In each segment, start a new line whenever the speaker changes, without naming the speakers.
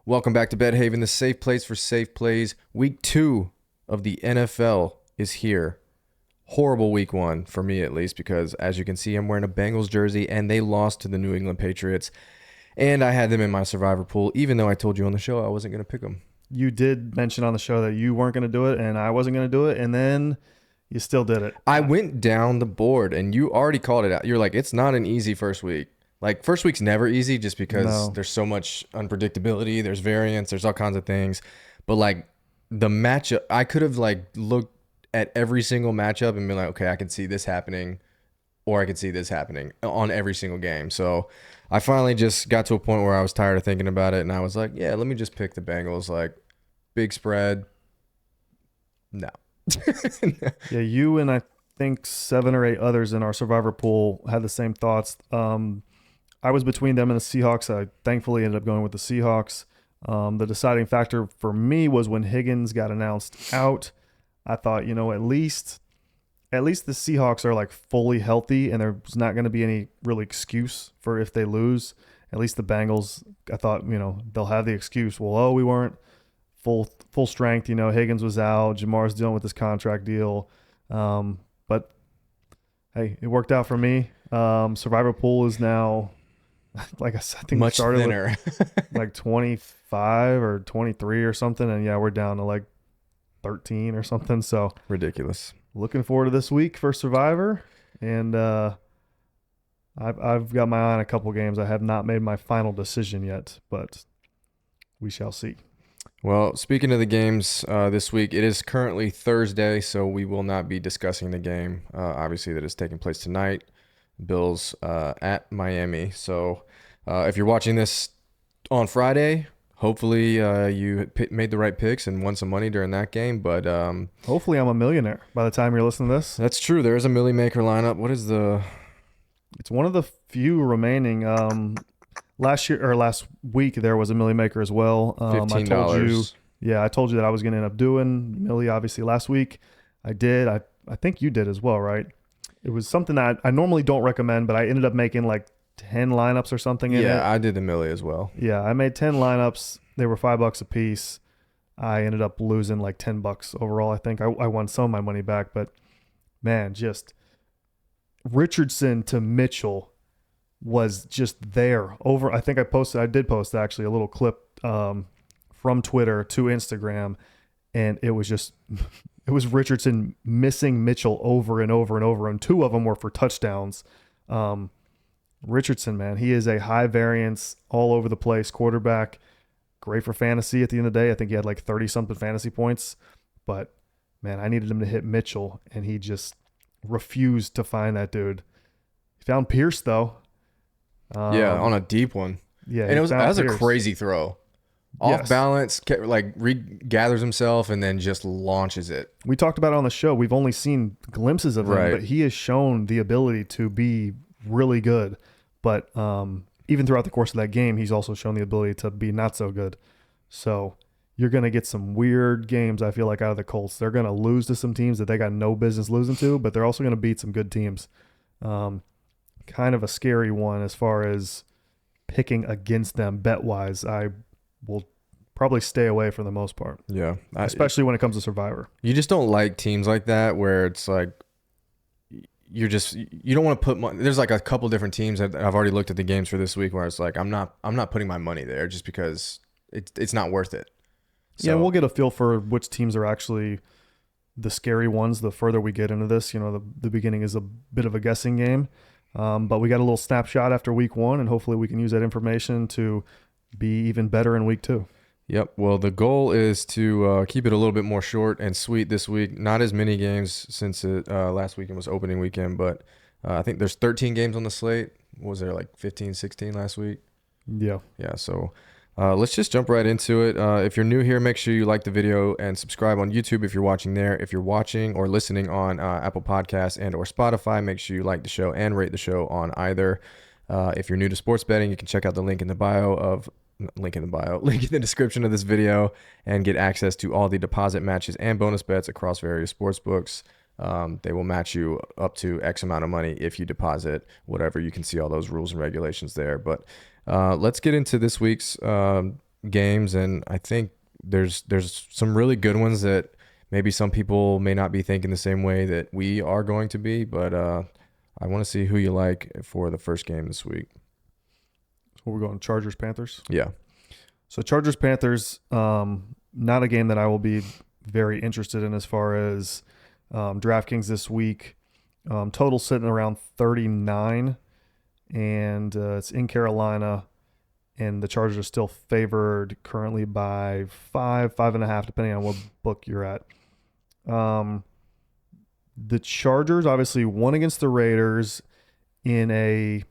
Welcome back to BetHaven, the safe place for safe plays. Week 2 of the NFL is here. Horrible week 1, for me at least, because as you can see, I'm wearing a Bengals jersey, and they lost to the New England Patriots. And I had them in my survivor pool, even though I told you on the show I wasn't going to pick them.
You did mention on the show that you weren't going to do it, and I wasn't going to do it, and then you still did it.
I went down the board, and you already called it out. You're like, it's not an easy first week. Like, first week's never easy just because there's so much unpredictability. There's variance. There's all kinds of things. But, like, the matchup, I could have, like, looked at every single matchup and been like, okay, I can see this happening or I could see this happening on every single game. So I finally just got to a point where I was tired of thinking about it, and I was like, yeah, let me just pick the Bengals. Like, big spread. No.
Yeah, you and I think 7 or 8 others in our survivor pool had the same thoughts. I was between them and the Seahawks. I thankfully ended up going with the Seahawks. The deciding factor for me was when Higgins got announced out. I thought, at least the Seahawks are like fully healthy, and there's not going to be any really excuse for if they lose. At least the Bengals, I thought, they'll have the excuse. Well, we weren't full strength. Higgins was out. Jamar's dealing with this contract deal. But hey, it worked out for me. Survivor pool is now, like I said, I think
much
we started
thinner.
with like 25 or 23 or something, and yeah, we're down to like 13 or something. So
Ridiculous.
Looking forward to this week for Survivor, and I've got my eye on a couple games. I have not made my final decision yet, but we shall see.
Well, speaking of the games this week, it is currently Thursday, so we will not be discussing the game, obviously, that is taking place tonight. Bills at Miami. So if you're watching this on Friday, hopefully you made the right picks and won some money during that game. But
hopefully I'm a millionaire by the time you're listening to this.
That's true. There is a Millie Maker lineup. What is the...
It's one of the few remaining. Last week there was a Millie Maker as well.
$15.
I told you that I was going to end up doing Millie obviously last week. I did. I think you did as well, right? It was something that I normally don't recommend, but I ended up making like 10 lineups or something in it.
Yeah, I did the Millie as well.
Yeah, I made 10 lineups. They were $5 a piece. I ended up losing like $10 overall. I think I won some of my money back, but man, just Richardson to Mitchell was just there over. I think I did post actually a little clip from Twitter to Instagram, and it was Richardson missing Mitchell over and over and over, and 2 of them were for touchdowns. Richardson, man, he is a high variance, all over the place quarterback. Great for fantasy at the end of the day. I think he had like 30-something fantasy points. But, man, I needed him to hit Mitchell, and he just refused to find that dude. He found Pierce, though.
On a deep one.
Yeah,
and that was a crazy throw. Off balance, gathers himself, and then just launches it.
We talked about it on the show. We've only seen glimpses of him, but he has shown the ability to be really good. But even throughout the course of that game, he's also shown the ability to be not so good. So you're going to get some weird games, I feel like, out of the Colts. They're going to lose to some teams that they got no business losing to, but they're also going to beat some good teams. Kind of a scary one as far as picking against them bet-wise. I will probably stay away for the most part.
Yeah.
Especially when it comes to Survivor.
You just don't like teams like that where it's like you don't want to put money. There's like a couple different teams that I've already looked at the games for this week where it's like I'm not putting my money there just because it's not worth it. So,
yeah, we'll get a feel for which teams are actually the scary ones the further we get into this. The beginning is a bit of a guessing game. But we got a little snapshot after week 1, and hopefully we can use that information to be even better in week 2.
Yep. Well, the goal is to keep it a little bit more short and sweet this week. Not as many games since last weekend was opening weekend, but I think there's 13 games on the slate. What was there, like 15, 16 last week?
Yeah.
Yeah, so let's just jump right into it. If you're new here, make sure you like the video and subscribe on YouTube if you're watching there. If you're watching or listening on Apple Podcasts and or Spotify, make sure you like the show and rate the show on either. If you're new to sports betting, you can check out the link in the description of this video and get access to all the deposit matches and bonus bets across various sports books. They will match you up to X amount of money if you deposit whatever. You can see all those rules and regulations there. But let's get into this week's games, and I think there's some really good ones that maybe some people may not be thinking the same way that we are going to be, but I want to see who you like for the first game this week.
So we're going Chargers Panthers.
Yeah.
So Chargers Panthers, not a game that I will be very interested in as far as DraftKings this week. Total sitting around 39, and it's in Carolina, and the Chargers are still favored currently by 5.5, depending on what book you're at. The Chargers obviously won against the Raiders in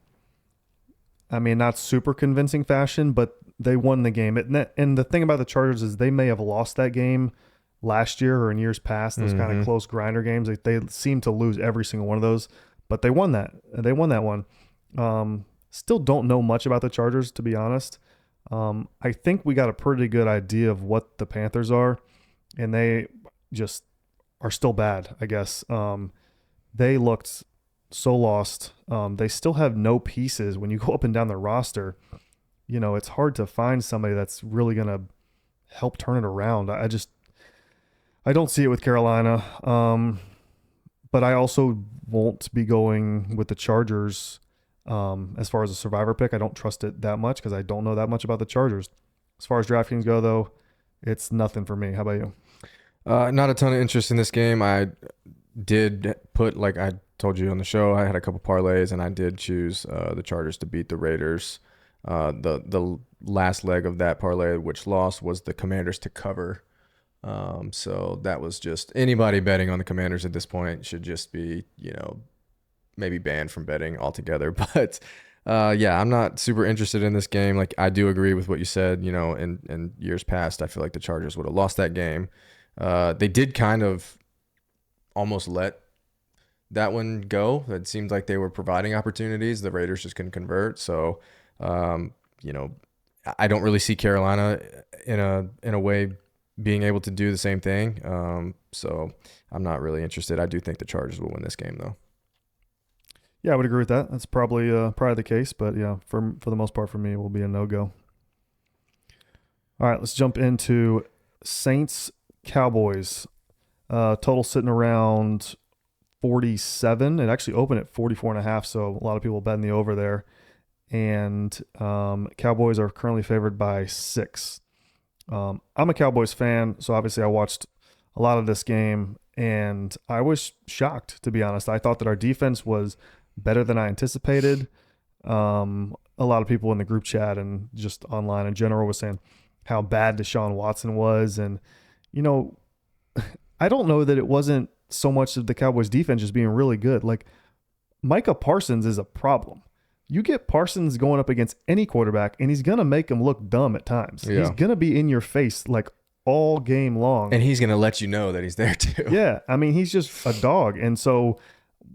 not super convincing fashion, but they won the game. And the thing about the Chargers is they may have lost that game last year or in years past, those kind of close grinder games. They seem to lose every single one of those, but they won that. They won that one. Still don't know much about the Chargers, to be honest. I think we got a pretty good idea of what the Panthers are, and they just are still bad, I guess. They looked so lost. They still have no pieces. When you go up and down the roster, it's hard to find somebody that's really going to help turn it around. I don't see it with Carolina. But I also won't be going with the Chargers as far as a survivor pick. I don't trust it that much because I don't know that much about the Chargers. As far as DraftKings go, though, it's nothing for me. How about you?
Not a ton of interest in this game. I did put, like I told you on the show, I had a couple parlays, and I did choose the Chargers to beat the Raiders. The last leg of that parlay, which lost, was the Commanders to cover. So that was just anybody betting on the Commanders at this point should just be, maybe banned from betting altogether. But yeah, I'm not super interested in this game. Like, I do agree with what you said. In years past, I feel like the Chargers would have lost that game. They did kind of almost let that one go. It seemed like they were providing opportunities. The Raiders just couldn't convert. So, I don't really see Carolina in a way being able to do the same thing. So I'm not really interested. I do think the Chargers will win this game, though.
Yeah, I would agree with that. That's probably the case. But yeah, for the most part, for me, it will be a no-go. All right, let's jump into Saints Cowboys. Total sitting around 47. It actually opened at 44.5, so a lot of people betting the over there. And Cowboys are currently favored by 6. I'm a Cowboys fan, so obviously I watched a lot of this game, and I was shocked, to be honest. I thought that our defense was better than I anticipated. A lot of people in the group chat and just online in general was saying how bad Deshaun Watson was. And, I don't know that it wasn't so much of the Cowboys defense just being really good. Like, Micah Parsons is a problem. You get Parsons going up against any quarterback, and he's going to make him look dumb at times. Yeah. He's going to be in your face like all game long.
And he's going to let you know that he's there too.
Yeah. He's just a dog. And so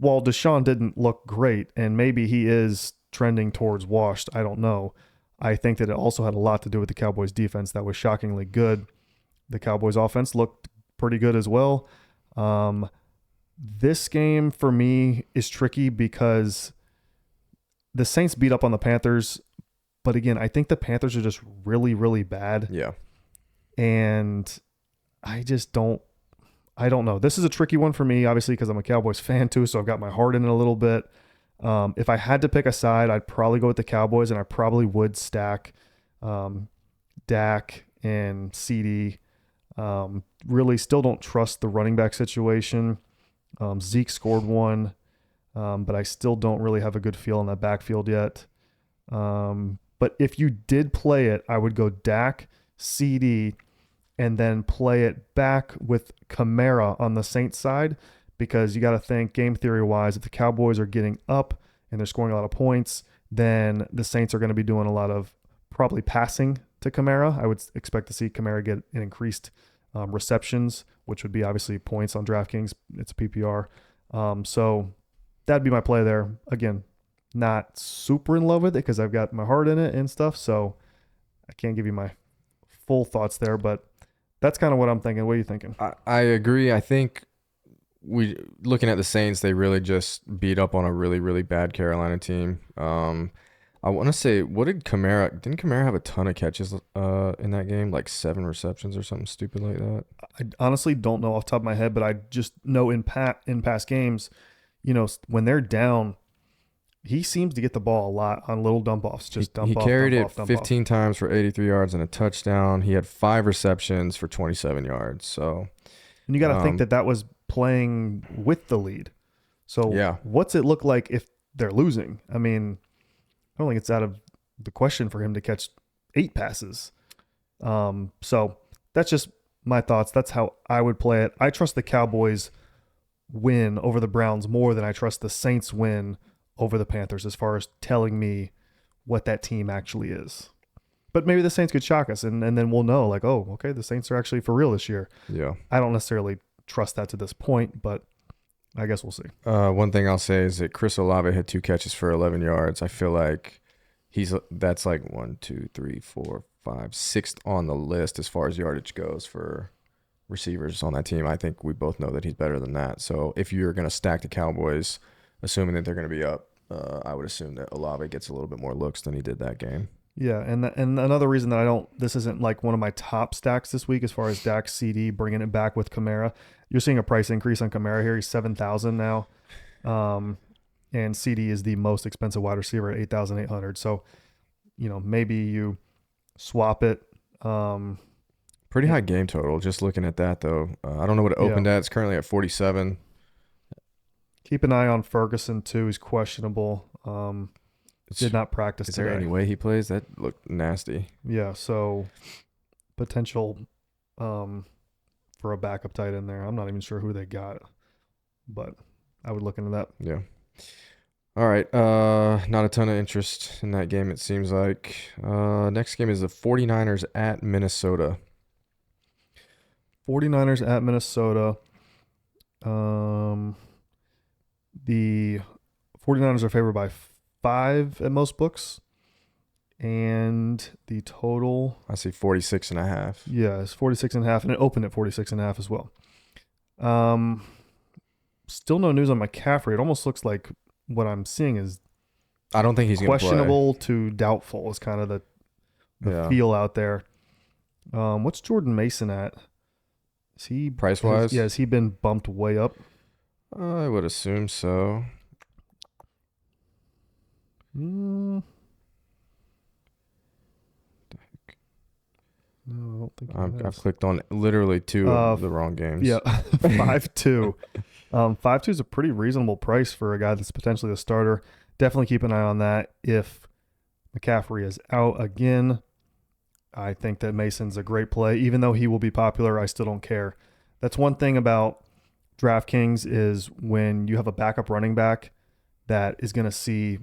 while Deshaun didn't look great, and maybe he is trending towards washed, I don't know. I think that it also had a lot to do with the Cowboys defense that was shockingly good. The Cowboys offense looked pretty good as well. This game for me is tricky because the Saints beat up on the Panthers, but again, I think the Panthers are just really, really bad.
Yeah.
And I don't know. This is a tricky one for me, obviously, because I'm a Cowboys fan too, so I've got my heart in it a little bit. If I had to pick a side, I'd probably go with the Cowboys, and I probably would stack Dak and CD. Really still don't trust the running back situation. Zeke scored one. But I still don't really have a good feel in that backfield yet. But if you did play it, I would go Dak, CD, and then play it back with Kamara on the Saints side, because you got to think game theory wise, if the Cowboys are getting up and they're scoring a lot of points, then the Saints are going to be doing a lot of probably passing to Kamara. I would expect to see Kamara get an increased receptions, which would be obviously points on DraftKings. It's a PPR. So that'd be my play there. Again, not super in love with it because I've got my heart in it and stuff. So I can't give you my full thoughts there, but that's kind of what I'm thinking. What are you thinking?
I agree. I think looking at the Saints, they really just beat up on a really, really bad Carolina team. I want to say, what did Kamara? Didn't Kamara have a ton of catches in that game? Like 7 receptions or something stupid like that.
I honestly don't know off the top of my head, but I just know in past games, when they're down, he seems to get the ball a lot on little dump offs. Just
He carried it 15 times for 83 yards and a touchdown. He had 5 receptions for 27 yards. So,
and you got to think that was playing with the lead. So
yeah,
what's it look like if they're losing? I mean, I don't think it's out of the question for him to catch 8 passes. So that's just my thoughts. That's how I would play it. I trust the Cowboys win over the Browns more than I trust the Saints win over the Panthers as far as telling me what that team actually is. But maybe the Saints could shock us, and then we'll know, like, oh, okay, the Saints are actually for real this year.
Yeah.
I don't necessarily trust that to this point, but I guess we'll see.
One thing I'll say is that Chris Olave had 2 catches for 11 yards. I feel like that's like 1, 2, 3, 4, 5, 6th on the list as far as yardage goes for receivers on that team. I think we both know that he's better than that. So if you're going to stack the Cowboys, assuming that they're going to be up, I would assume that Olave gets a little bit more looks than he did that game.
Yeah, and another reason that this isn't like one of my top stacks this week as far as Dak, CD, bringing it back with Kamara. You're seeing a price increase on Kamara here. He's $7,000 now, and CD is the most expensive wide receiver at $8,800. So, maybe you swap it.
Pretty high game total. Just looking at that though, I don't know what it opened at. It's currently at 47.
Keep an eye on Ferguson too. He's questionable. Did not practice
today.
Is there
any way he plays? That looked nasty.
Yeah, so potential for a backup tight end there. I'm not even sure who they got, but I would look into that.
Yeah. All right. Not a ton of interest in that game, it seems like. Next game is the 49ers at Minnesota.
49ers at Minnesota. The 49ers are favored by 5 at most books, and the total,
I see 46.5.
Yeah, it's 46.5, and it opened at 46.5 as well. Still no news on McCaffrey. It almost looks like what I'm seeing is
I don't think he's
questionable to doubtful is kind of the feel out there. What's Jordan Mason at? Is he
price wise?
Has he been bumped way up?
I would assume so.
No, I don't think
I've clicked on literally 2 of the wrong games.
Yeah, 5-2. 5-2 is a pretty reasonable price for a guy that's potentially a starter. Definitely keep an eye on that. If McCaffrey is out again, I think that Mason's a great play. Even though he will be popular, I still don't care. That's one thing about DraftKings is when you have a backup running back that is going to see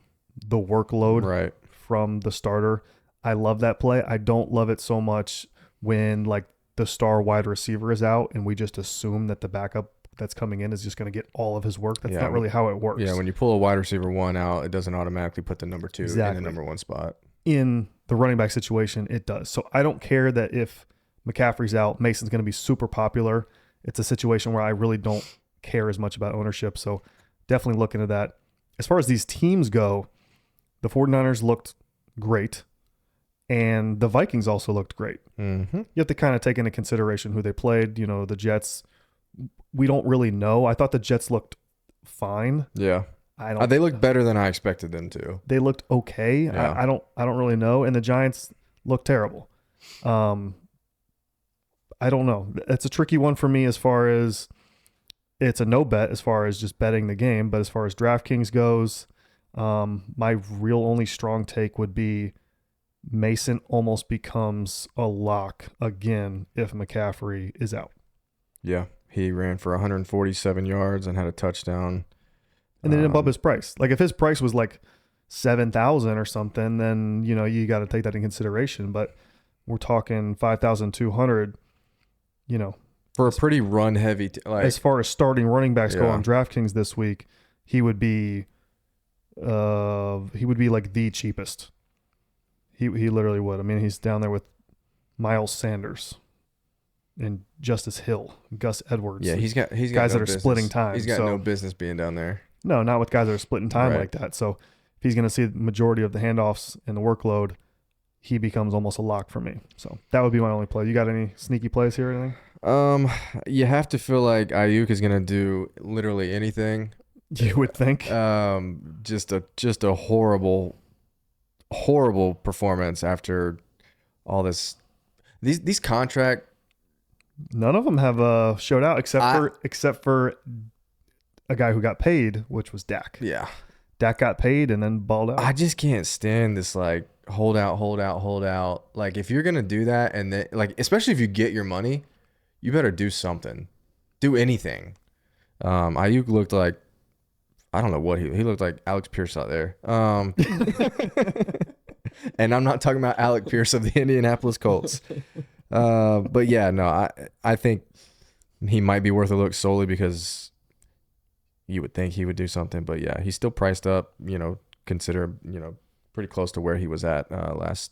the workload from the starter. I love that play. I don't love it so much when like the star wide receiver is out and we just assume that the backup that's coming in is just going to get all of his work. That's not really how it works.
Yeah, when you pull a wide receiver 1 out, it doesn't automatically put the number 2 in the number 1 spot.
In the running back situation, it does. So I don't care that if McCaffrey's out, Mason's going to be super popular. It's a situation where I really don't care as much about ownership. So definitely look into that. As far as these teams go, the 49ers looked great, and the Vikings also looked great.
Mm-hmm.
You have to kind of take into consideration who they played. The Jets, we don't really know. I thought the Jets looked fine.
Yeah. They looked better than I expected them to.
They looked okay. Yeah. I don't really know. And the Giants looked terrible. I don't know. It's a tricky one for me as far as it's a no bet as far as just betting the game. But as far as DraftKings goes, my real only strong take would be Mason almost becomes a lock again if McCaffrey is out.
Yeah, he ran for 147 yards and had a touchdown.
And they didn't bump his price. Like if his price was like 7,000 or something, then you got to take that in consideration. But we're talking 5,200.
For a pretty run heavy,
as far as starting running backs go on DraftKings this week, he would be like the cheapest. He literally would. I mean, he's down there with Miles Sanders and Justice Hill, Gus Edwards.
Yeah, he's got
guys
no
that are
business.
splitting time.
He's got no business being down there.
No, not with guys that are splitting time like that. So if he's going to see the majority of the handoffs and the workload, he becomes almost a lock for me. So that would be my only play. You got any sneaky plays here or anything?
You have to feel like Ayuk is gonna do literally anything.
You would think.
Just a horrible performance after all this. These contract.
None of them have showed out except for a guy who got paid, which was Dak.
Yeah,
Dak got paid and then balled out.
I just can't stand this like hold out. Like if you're gonna do that, and then like especially if you get your money, you better do something, do anything. Ayuk looked like, I don't know what he looked like Alex Pierce out there. And I'm not talking about Alec Pierce of the Indianapolis Colts. But yeah, no, I think he might be worth a look solely because you would think he would do something. But yeah, he's still priced up, consider, pretty close to where he was at last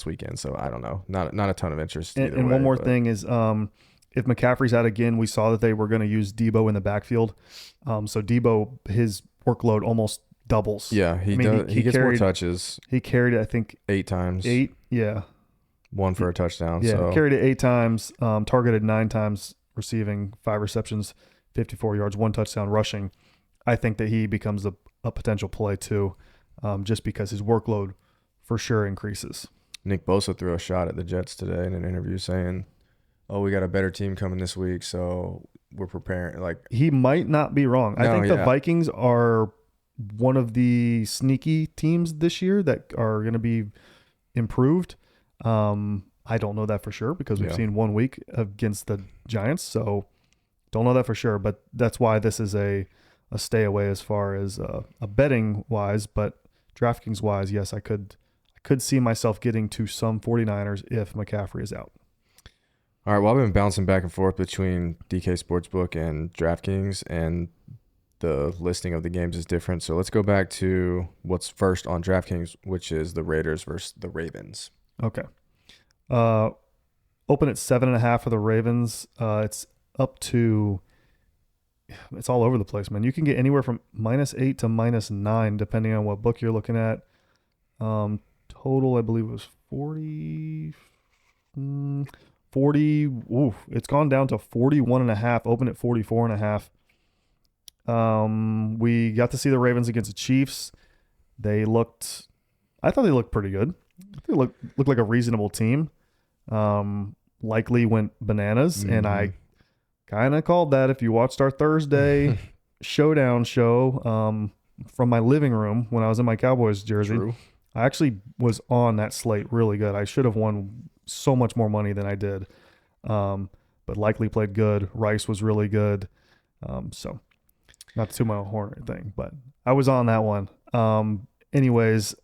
weekend. So I don't know, not a ton of interest.
And one more thing is, if McCaffrey's out again, we saw that they were going to use Debo in the backfield. So Debo, his workload almost doubles.
Yeah, he gets more touches.
He carried it, I think,
8 times.
8, yeah.
1 for a touchdown.
Yeah,
so.
Carried it 8 times, targeted 9 times, receiving 5 receptions, 54 yards, 1 touchdown rushing. I think that he becomes a potential play too, just because his workload for sure increases.
Nick Bosa threw a shot at the Jets today in an interview saying, "Oh, we got a better team coming this week, so we're preparing." Like,
he might not be wrong. I think the Vikings are one of the sneaky teams this year that are going to be improved. I don't know that for sure because we've seen 1 week against the Giants, so don't know that for sure. But that's why this is a stay away as far as a betting wise. But DraftKings wise, yes, I could see myself getting to some 49ers if McCaffrey is out.
All right, well, I've been bouncing back and forth between DK Sportsbook and DraftKings, and the listing of the games is different. So let's go back to what's first on DraftKings, which is the Raiders versus the Ravens.
Okay. Open at 7.5 for the Ravens. It's up to, it's all over the place, man. You can get anywhere from -8 to -9, depending on what book you're looking at. Total, I believe it was 40. It's gone down to 41.5, open at 44.5. We got to see the Ravens against the Chiefs. I thought they looked pretty good. They looked like a reasonable team. Likely went bananas, and I kind of called that. If you watched our Thursday showdown show from my living room when I was in my Cowboys jersey,
True.
I actually was on that slate really good. I should have won so much more money than I did, but likely played good. Rice was really good. So not to my horn or anything, but I was on that one. Anyways,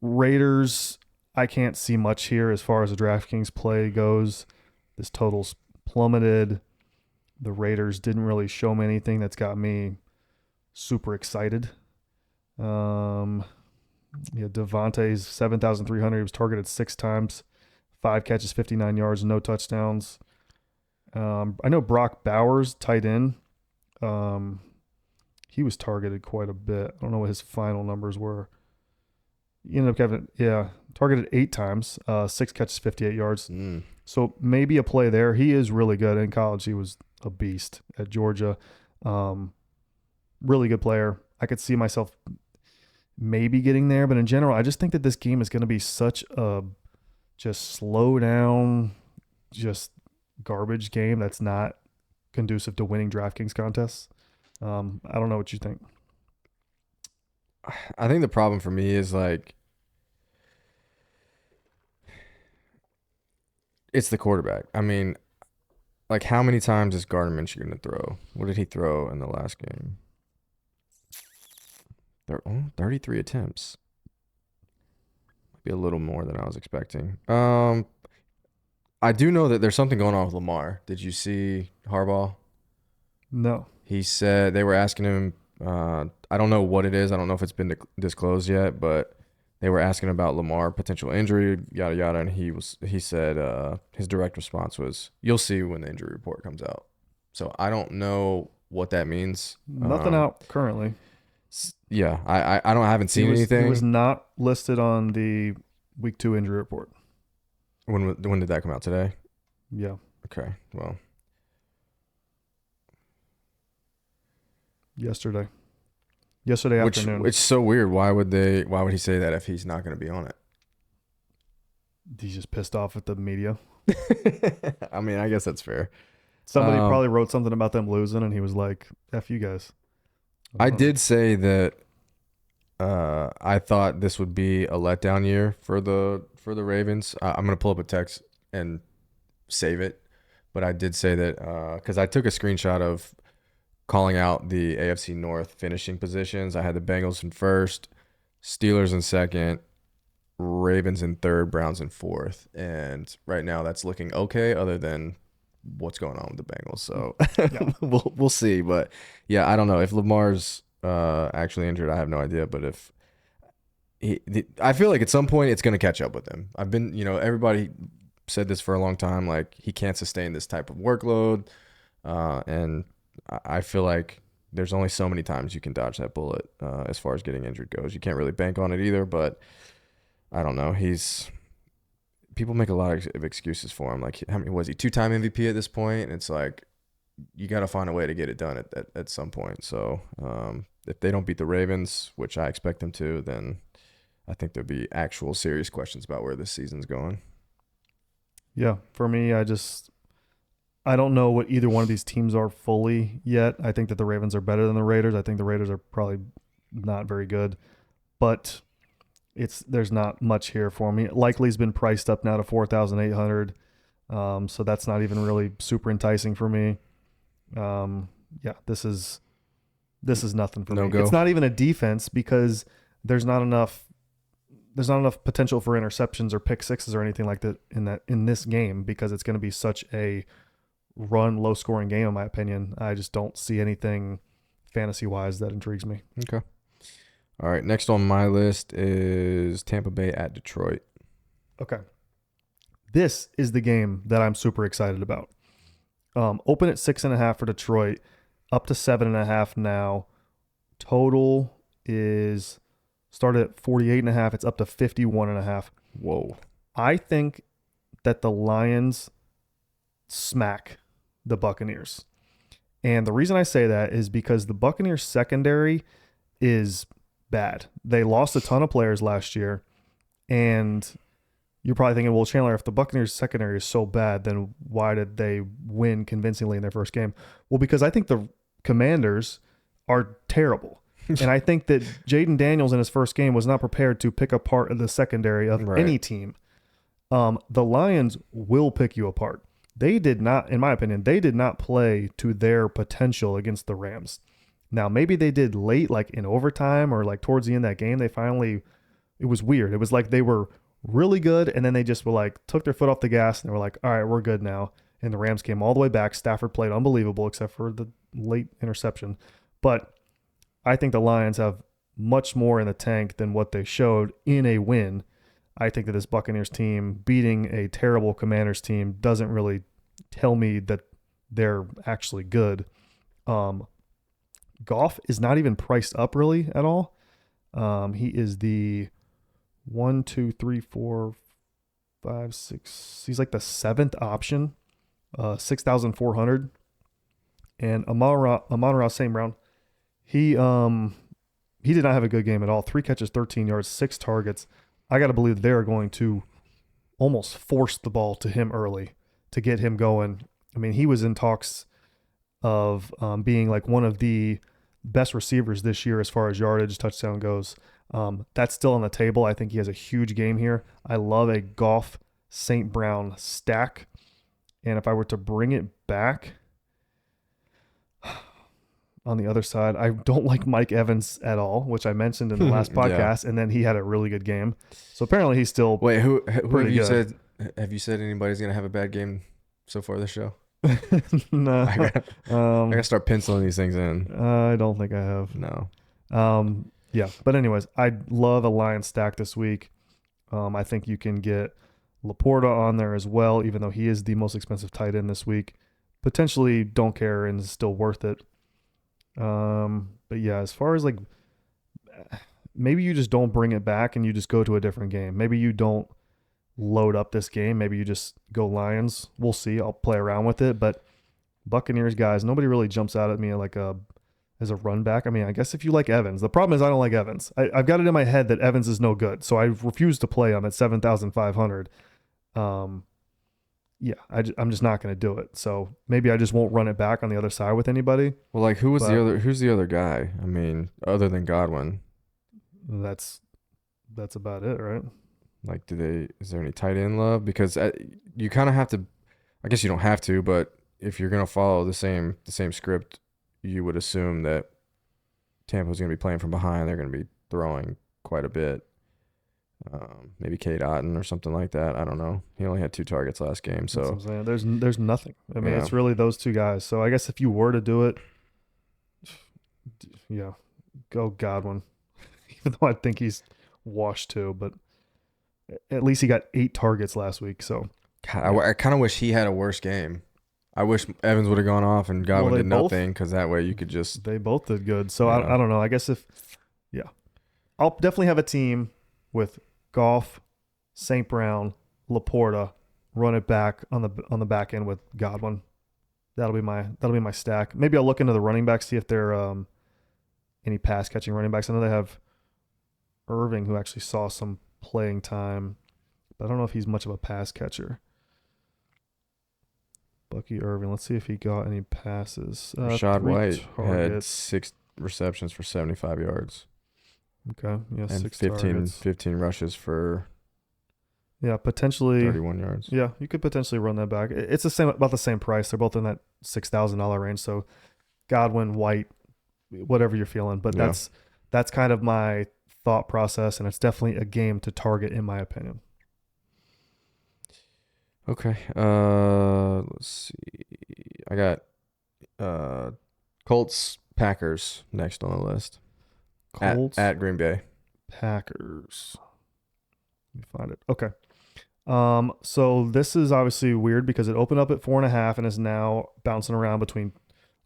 Raiders, I can't see much here as far as the DraftKings play goes. This total's plummeted. The Raiders didn't really show me anything that's got me super excited. Devontae's 7,300. He was targeted 6 times, 5 catches, 59 yards, no touchdowns. I know Brock Bowers, tight end. He was targeted quite a bit. I don't know what his final numbers were. He ended up targeted 8 times, 6 catches, 58 yards. So maybe a play there. He is really good. In college, he was a beast at Georgia. Really good player. I could see myself maybe getting there, but in general, I just think that this game is going to be such a just slow down, just garbage game that's not conducive to winning DraftKings contests. I don't know what you think.
I think the problem for me is like it's the quarterback. I mean, like how many times is Gardner Minshew going to throw? What did he throw in the last game? 33 attempts. Might be a little more than I was expecting. I do know that there's something going on with Lamar. Did you see Harbaugh?
No.
He said they were asking him, I don't know what it is. I don't know if it's been disclosed yet, but they were asking about Lamar, potential injury, yada, yada. And he said his direct response was, "You'll see when the injury report comes out." So I don't know what that means.
Nothing out currently.
Yeah, I haven't seen
He was
anything.
not listed on the week 2 injury report.
When did that come out today?
Yeah,
Okay, well,
yesterday
which
afternoon.
it's so weird. Why would he say that if he's not going to be on
He's just pissed off at the media.
it? I mean, I guess that's fair.
Somebody
Um,
probably wrote something about them losing, and he was like, "F you guys." I
I
don't know.
did say that I thought this would be a letdown year for the Ravens. I'm gonna pull up a text and save it, but I did say that because I took a screenshot of calling out the AFC North finishing positions. I had the Bengals in first, Steelers in second, Ravens in third, Browns in fourth, and right now that's looking okay. Other than what's going on with the Bengals, so
Yeah,
we'll see. But yeah, I don't know if Lamar's actually injured. I have no idea. But if I feel like at some point it's going to catch up with him. I've been, everybody said this for a long time. Like he can't sustain this type of workload, and I feel like there's only so many times you can dodge that bullet as far as getting injured goes. You can't really bank on it either. But I don't know. People make a lot of excuses for him. Like how many was he? 2-time MVP at this point. And it's like you got to find a way to get it done at some point. So if they don't beat the Ravens, which I expect them to, then I think there'll be actual serious questions about where this season's going.
yeah. For me, I don't know what either one of these teams are fully yet. I think that the Ravens are better than the Raiders. I think the Raiders are probably not very good, but there's not much here for me. Likely's been priced up now to 4,800, so that's not even really super enticing for me. Yeah, this is nothing for
No
me.
go.
It's not even a defense because there's not enough potential for interceptions or pick sixes or anything like that in this game because it's going to be such a run low scoring game in my opinion. I just don't see anything fantasy wise that intrigues me.
Okay. All right. Next on my list is Tampa Bay at Detroit.
Okay. This is the game that I'm super excited about. Open at 6.5 for Detroit, up to 7.5 now. Total is started at 48.5. It's up to 51.5.
Whoa.
I think that the Lions smack the Buccaneers. And the reason I say that is because the Buccaneers secondary is bad. They lost a ton of players last year. And you're probably thinking, well, Chandler, if the Buccaneers secondary is so bad, then why did they win convincingly in their first game? Well, because I think the Commanders are terrible. And I think that Jaden Daniels in his first game was not prepared to pick apart the secondary of any team. The Lions will pick you apart. They did not, in my opinion, they did not play to their potential against the Rams. Now, maybe they did late, like in overtime or like towards the end of that game. It was weird. It was like they were really good, and then they just were like, took their foot off the gas, and they were like, all right, we're good now. And the Rams came all the way back. Stafford played unbelievable, except for the late interception. But I think the Lions have much more in the tank than what they showed in a win. I think that this Buccaneers team beating a terrible Commanders team doesn't really tell me that they're actually good. Goff is not even priced up really at all. He is the 1, 2, 3, 4, 5, 6. He's like the 7th option, 6,400. And Amon-Ra St. Brown, he did not have a good game at all. 3 catches, 13 yards, 6 targets. I got to believe they're going to almost force the ball to him early to get him going. I mean, he was in talks of being like one of the best receivers this year as far as yardage, touchdown goes. That's still on the table. I think he has a huge game here. I love a Goff St. Brown stack. And if I were to bring it back on the other side, I don't like Mike Evans at all, which I mentioned in the last podcast. Yeah. And then he had a really good game. So apparently he's still
who have you good. Have you said anybody's going to have a bad game so far this show?
No.
I gotta start penciling these things in.
I don't think I have.
No.
Yeah. But anyways, I love a Lions stack this week. I think you can get Laporta on there as well, even though he is the most expensive tight end this week. Potentially don't care and is still worth it. But yeah, as far as like maybe you just don't bring it back and you just go to a different game. Maybe you don't load up this game. Maybe you just go Lions. We'll see. I'll play around with it. But Buccaneers guys, nobody really jumps out at me as a run back. I mean, I guess if you like Evans, the problem is I don't like Evans. I've got it in my head that Evans is no good, so I refuse to play him at 7,500. Yeah, I'm just not going to do it. So maybe I just won't run it back on the other side with anybody.
Well, like who's the other guy? I mean, other than Godwin.
That's about it, right?
Like, is there any tight end love? Because you kind of have to, I guess you don't have to, but if you're going to follow the same script, you would assume that Tampa's going to be playing from behind. They're going to be throwing quite a bit. Maybe Cade Otton or something like that. I don't know. He only had 2 targets last game, so
that's what I'm saying. There's nothing. I mean, it's really those 2 guys. So I guess if you were to do it, yeah, go Godwin. Even though I think he's washed too, but at least he got 8 targets last week. So
God, I kind of wish he had a worse game. I wish Evans would have gone off and Godwin did nothing, because that way you could just.
They both did good. So I don't know. I guess I'll definitely have a team with Goff, St. Brown, Laporta, run it back on the back end with Godwin. That'll be my stack. Maybe I'll look into the running backs, see if they're any pass catching running backs. I know they have Irving, who actually saw some playing time, but I don't know if he's much of a pass catcher. Bucky Irving. Let's see if he got any passes.
Rashad White had 6 receptions for 75 yards.
Okay. Yeah,
and
6
15 rushes for
potentially
31 yards.
Yeah, you could potentially run that back. It's about the same price. They're both in that $6,000 range. So Godwin, White, whatever you're feeling. But that's kind of my thought process, and it's definitely a game to target in my opinion.
Okay. Let's see. I got Colts, Packers next on the list.
Colts
at Green Bay.
Packers. Let me find it. Okay. So this is obviously weird because it opened up at 4.5 and is now bouncing around between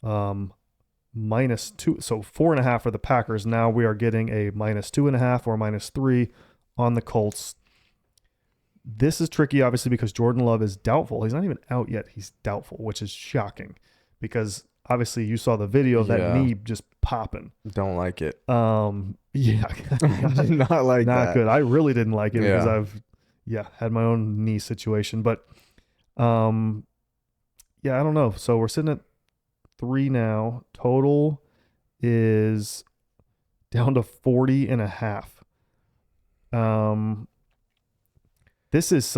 -2. So 4.5 for the Packers. Now we are getting a -2.5 or -3 on the Colts. This is tricky, obviously, because Jordan Love is doubtful. He's not even out yet. He's doubtful, which is shocking because obviously you saw the video of that knee just popping.
Don't like it.
Yeah.
Not like that.
Not good. I really didn't like it because I've had my own knee situation. But I don't know. So we're sitting at 3 now. Total is down to 40.5. This is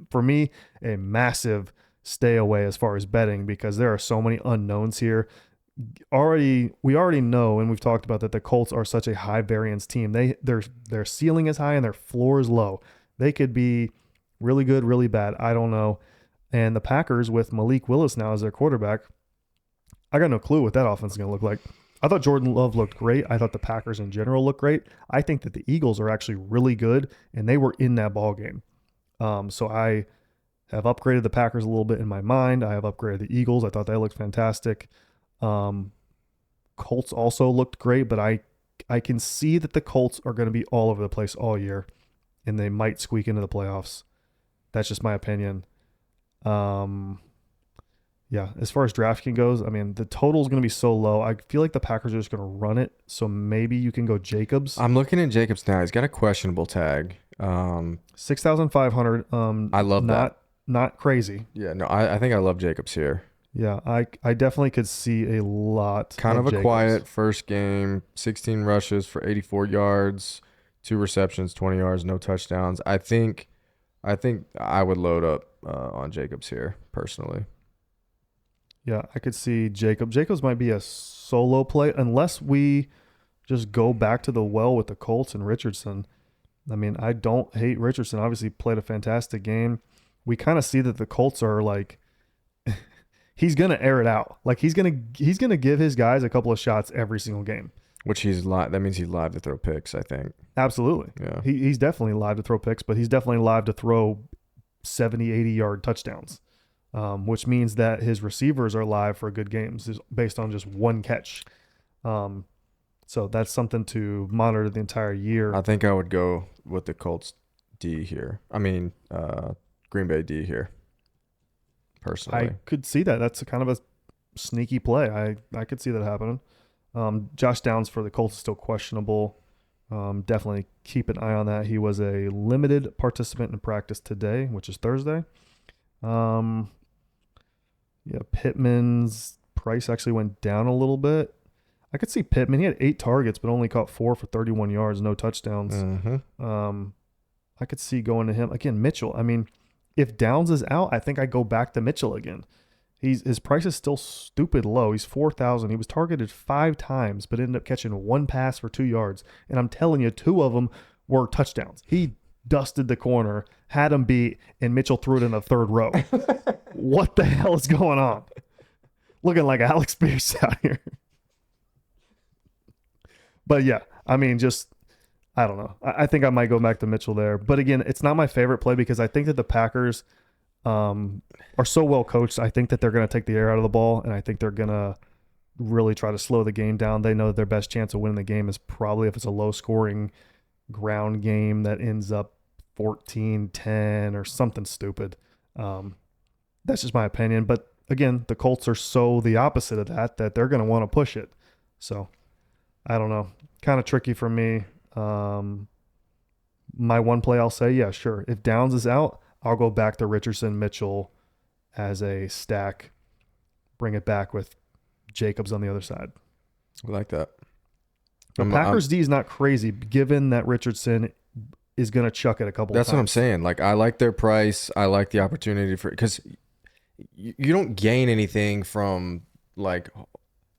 for me, a massive stay away as far as betting because there are so many unknowns here. We already know, and we've talked about that the Colts are such a high variance team. Their ceiling is high and their floor is low. They could be really good, really bad. I don't know. And the Packers with Malik Willis now as their quarterback, I got no clue what that offense is going to look like. I thought Jordan Love looked great. I thought the Packers in general looked great. I think that the Eagles are actually really good, and they were in that ball game. So I have upgraded the Packers a little bit in my mind. I have upgraded the Eagles. I thought they looked fantastic. Colts also looked great, but I can see that the Colts are going to be all over the place all year, and they might squeak into the playoffs. That's just my opinion. As far as DraftKings goes, I mean, the total is going to be so low. I feel like the Packers are just going to run it, so maybe you can go Jacobs.
I'm looking at Jacobs now. He's got a questionable tag.
6,500.
I love that.
Not crazy.
Yeah, no, I think I love Jacobs here.
Yeah, I definitely could see a lot.
Kind of a
Jacobs.
quiet first game. 16 rushes for 84 yards, 2 receptions, 20 yards, no touchdowns. I think I would load up on Jacobs here personally.
Yeah, I could see Jacobs. Jacobs might be a solo play unless we just go back to the well with the Colts and Richardson. I mean, I don't hate Richardson. Obviously played a fantastic game. We kind of see that the Colts are like he's going to air it out. Like he's going to give his guys a couple of shots every single game.
Which that means he's live to throw picks, I think.
Absolutely.
Yeah.
He's definitely live to throw picks, but he's definitely live to throw 70, 80-yard touchdowns. Which means that his receivers are live for good games based on just one catch. So that's something to monitor the entire year.
I think I would go with the Colts D here. I mean, Green Bay D here,
I
personally.
could see that. That's a kind of a sneaky play. I could see that happening. Josh Downs for the Colts is still questionable. Definitely keep an eye on that. He was a limited participant in practice today, which is Thursday. Yeah, Pittman's price actually went down a little bit. I could see Pittman. He had 8 targets, but only caught 4 for 31 yards, no touchdowns. I could see going to him again. Mitchell. I mean, if Downs is out, I think I go back to Mitchell again. His price is still stupid low. He's 4,000. He was targeted 5 times, but ended up catching 1 pass for 2 yards. And I'm telling you, 2 of them were touchdowns. He dusted the corner, had him beat, and Mitchell threw it in the 3rd row. What the hell is going on? Looking like Alex Pierce out here. But yeah, I mean, just I don't know. I think I might go back to Mitchell there. But again, it's not my favorite play because I think that the Packers are so well coached. I think that they're going to take the air out of the ball, and I think they're going to really try to slow the game down. They know that their best chance of winning the game is probably if it's a low-scoring ground game that ends up 14-10 or something stupid. That's just my opinion. But again, the Colts are so the opposite of that they're going to want to push it. So I don't know. Kind of tricky for me. My one play, I'll say, yeah, sure. If Downs is out, I'll go back to Richardson, Mitchell as a stack. Bring it back with Jacobs on the other side.
I like that.
The Packers D is not crazy, given that Richardson is going to chuck it a couple of times.
That's what I'm saying. Like, I like their price. I like the opportunity for, because you don't gain anything from like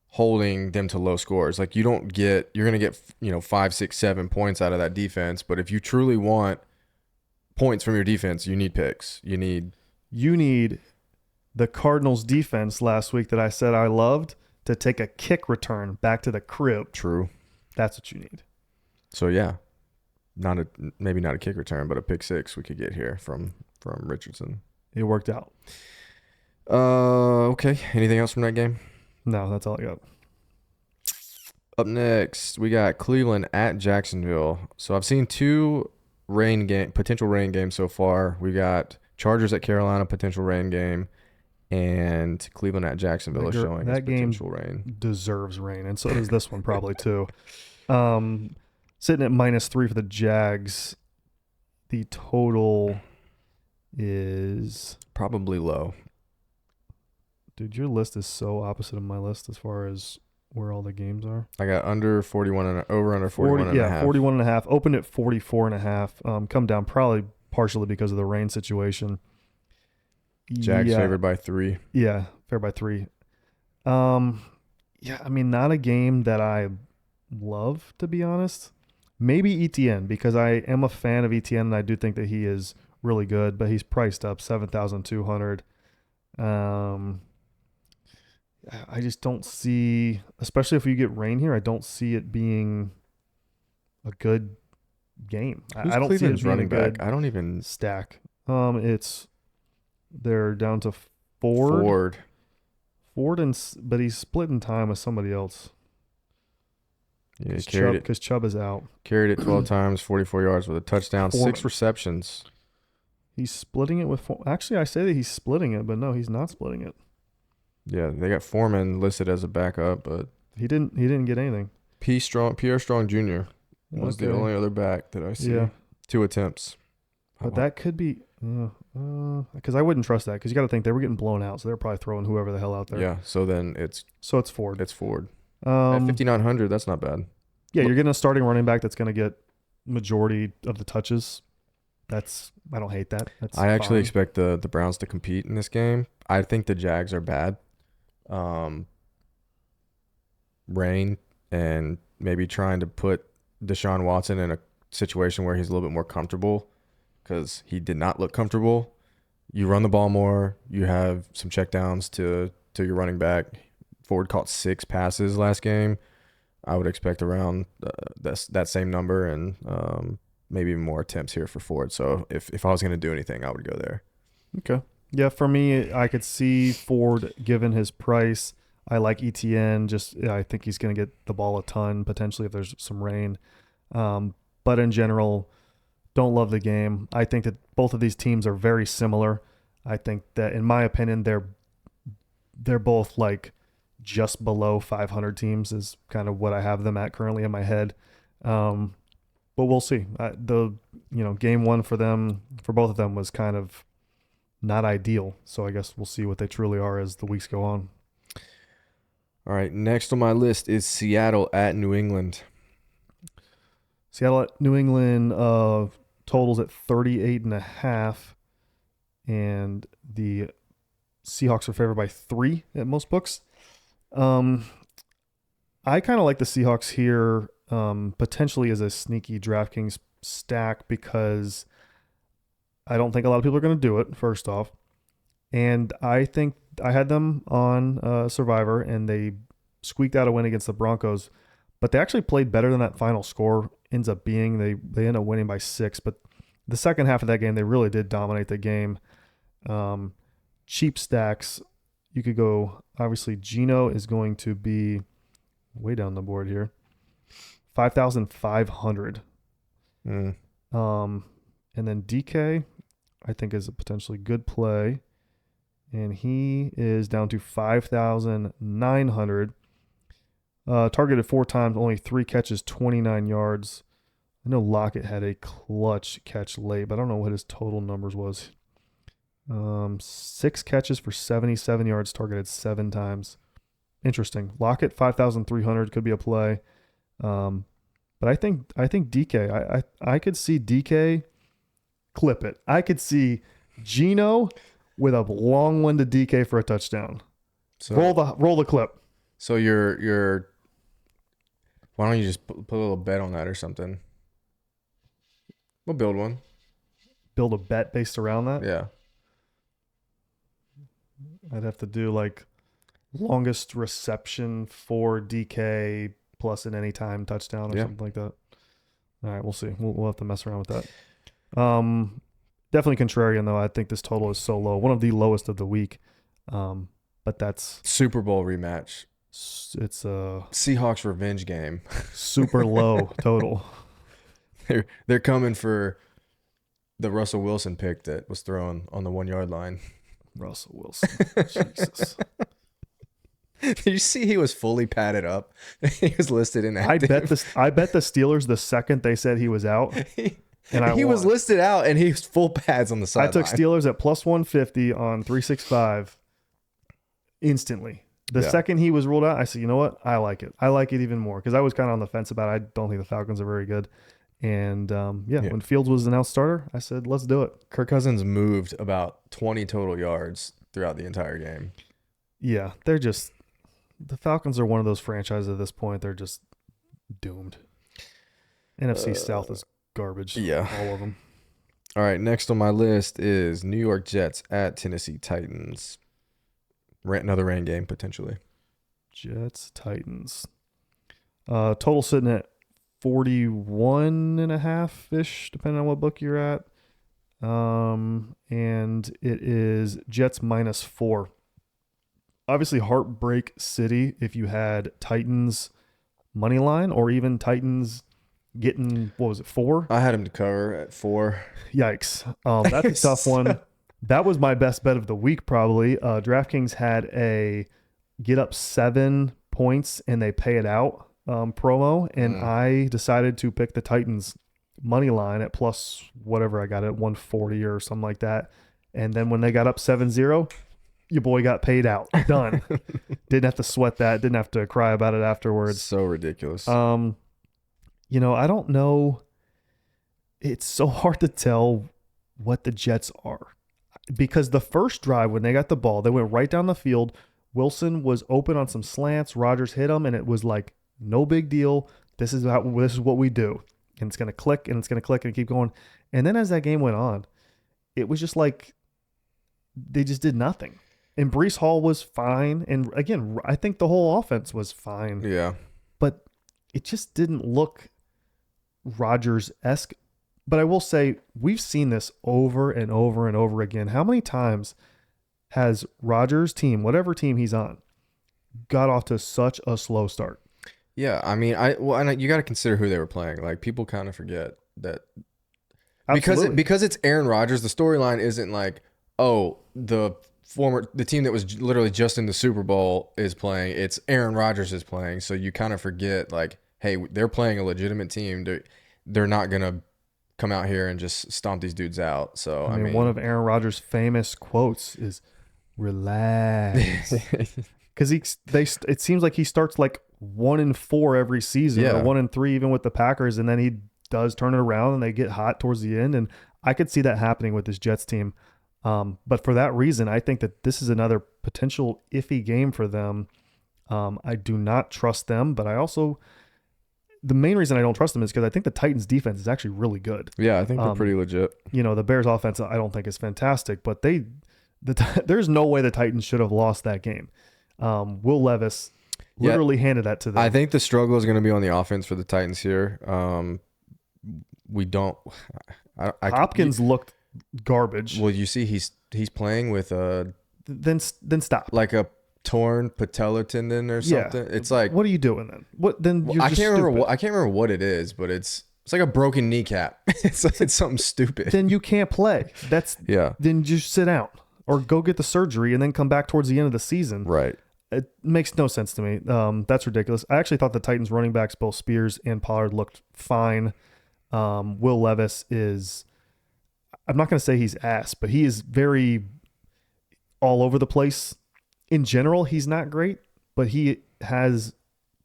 holding them to low scores. Like, you're going to get 5, 6, 7 points out of that defense. But if you truly want points from your defense, you need picks. You need
the Cardinals defense last week that I said I loved to take a kick return back to the crib.
True.
That's what you need.
So yeah, maybe not a kick return, but a pick 6 we could get here from Richardson.
It worked out.
Okay. Anything else from that game?
No, that's all I got.
Up next, we got Cleveland at Jacksonville. So I've seen 2 potential rain games so far. We got Chargers at Carolina, potential rain game, and Cleveland at Jacksonville is showing that potential rain.
Deserves rain, and so does this one probably too. Sitting at -3 for the Jags. The total is
probably low.
Dude, your list is so opposite of my list as far as where all the games are.
I got under 41 and over under 41 and a half.
41 and a half. Opened at 44 and a half. Come down probably partially because of the rain situation.
Jags favored by 3.
Yeah, favored by 3. Yeah, I mean, not a game that I love, to be honest. Maybe ETN, because I am a fan of ETN and I do think that he is really good, but he's priced up 7,200. I just don't see, especially if you get rain here, I don't see it being a good game. I don't see it being running a good
back. I don't even
stack. They're down to Ford, but he's splitting time with somebody else.
Yeah,
because Chubb is out.
Carried it 12 times, 44 yards with a touchdown,
Foreman.
6 receptions.
He's splitting it with. Actually, I say that he's splitting it, but no, he's not splitting it.
Yeah, they got Foreman listed as a backup, but
he didn't get anything.
Pierre Strong Jr. was the only other back that I see. Yeah. 2 attempts.
But that could be because I wouldn't trust that, because you got to think they were getting blown out, so they're probably throwing whoever the hell out there.
Yeah, so then it's
Ford.
It's Ford. At 5,900, that's not bad.
Yeah, you're getting a starting running back that's going to get majority of the touches. I don't hate that.
I actually expect the Browns to compete in this game. I think the Jags are bad. Rain and maybe trying to put Deshaun Watson in a situation where he's a little bit more comfortable, because he did not look comfortable. You run the ball more. You have some checkdowns to your running back. Ford caught 6 passes last game. I would expect around that same number, and maybe even more attempts here for Ford. So if I was going to do anything, I would go there.
Okay. Yeah, for me, I could see Ford, given his price. I like ETN. I think he's going to get the ball a ton potentially if there's some rain. But in general, don't love the game. I think that both of these teams are very similar. I think that, in my opinion, they're both like just below 500 teams is kind of what I have them at currently in my head. But we'll see. Game one for both of them was kind of not ideal. So I guess we'll see what they truly are as the weeks go on.
All right. Next on my list is Seattle at New England.
Seattle at New England totals at 38.5, and the Seahawks are favored by 3 at most books. I kind of like the Seahawks here, potentially as a sneaky DraftKings stack, because I don't think a lot of people are going to do it, first off. And I think I had them on Survivor, and they squeaked out a win against the Broncos. But they actually played better than that final score ends up being. They end up winning by 6. But the second half of that game, they really did dominate the game. Cheap stacks, you could go, obviously, Geno is going to be way down the board here. 5,500. And then DK, I think, is a potentially good play. And he is down to 5,900. Targeted 4 times, only 3 catches, 29 yards. I know Lockett had a clutch catch late, but I don't know what his total numbers was. 6 catches for 77 yards, targeted 7 times. Interesting. Lockett 5,300 could be a play. But I think DK. I could see DK clip it. I could see Geno with a long one to DK for a touchdown. So roll the clip.
So you're. Why don't you just put a little bet on that or something? We'll build one.
Build a bet based around that?
Yeah.
I'd have to do like longest reception for DK plus an anytime touchdown or something like that. All right, we'll see. We'll have to mess around with that. Definitely contrarian though. I think this total is so low, one of the lowest of the week. But that's
Super Bowl rematch.
It's a
Seahawks revenge game.
Super low total.
They're coming for the Russell Wilson pick that was thrown on the 1 yard line.
Russell Wilson. Jesus.
Did you see he was fully padded up? He was listed in active.
I bet the Steelers the second they said he was out.
He was listed out and he was full pads on the sideline.
I took Steelers at plus 150 on 365 instantly. The second he was ruled out, I said, you know what? I like it. I like it even more because I was kind of on the fence about it. I don't think the Falcons are very good. And when Fields was announced starter, I said, let's do it.
Kirk Cousins moved about 20 total yards throughout the entire game.
Yeah, the Falcons are one of those franchises at this point. They're just doomed. NFC South is garbage.
Yeah.
All of them.
All right, next on my list is New York Jets at Tennessee Titans. Another rain game, potentially.
Jets, Titans. Total sitting at 41.5-ish, depending on what book you're at. And it is Jets -4. Obviously, heartbreak city if you had Titans money line or even Titans getting, 4?
I had him to cover at 4.
Yikes. That's a tough one. That was my best bet of the week, probably. DraftKings had a get up 7 points and they pay it out promo, and I decided to pick the Titans money line at plus whatever I got at 140 or something like that. And then when they got up 7-0, your boy got paid out. Done. Didn't have to sweat that. Didn't have to cry about it afterwards.
So ridiculous.
I don't know. It's so hard to tell what the Jets are. Because the first drive, when they got the ball, they went right down the field. Wilson was open on some slants. Rodgers hit him, and it was like, no big deal. This is what we do. And it's going to click, and it's going to click, and keep going. And then as that game went on, it was just like they just did nothing. And Breece Hall was fine. And again, I think the whole offense was fine.
Yeah.
But it just didn't look Rodgers-esque. But I will say, we've seen this over and over and over again. How many times has Rodgers' team, whatever team he's on, got off to such a slow start.
Yeah, I mean, and you got to consider who they were playing. Like people kind of forget that
Absolutely.
because it's Aaron Rodgers. The storyline isn't like, oh, the team that was literally just in the Super Bowl is playing. It's Aaron Rodgers is playing. So you kind of forget like, hey, they're playing a legitimate team. They're not gonna come out here and just stomp these dudes out. So
I mean, one of Aaron Rodgers' famous quotes is "relax," because it seems like he starts like 1-4 every season, or 1-3 even with the Packers, and then he does turn it around and they get hot towards the end. And I could see that happening with this Jets team. But for that reason, I think that this is another potential iffy game for them. I do not trust them, but the main reason I don't trust them is because I think the Titans defense is actually really good.
Yeah, I think they're pretty legit.
The Bears offense I don't think is fantastic, but there's no way the Titans should have lost that game. Will Levis literally handed that to them.
I think the struggle is going to be on the offense for the Titans here.
Hopkins looked garbage.
Well, you see, he's playing with
then stop,
like a torn patellar tendon or something. It's like,
what are you doing then? What then?
I can't remember what it is, but it's like a broken kneecap. It's something stupid.
Then you can't play. Then just sit out or go get the surgery and then come back towards the end of the season.
Right.
It makes no sense to me. That's ridiculous. I actually thought the Titans running backs, both Spears and Pollard, looked fine. Will Levis is, I'm not going to say he's ass, but he is very all over the place. In general, he's not great, but he has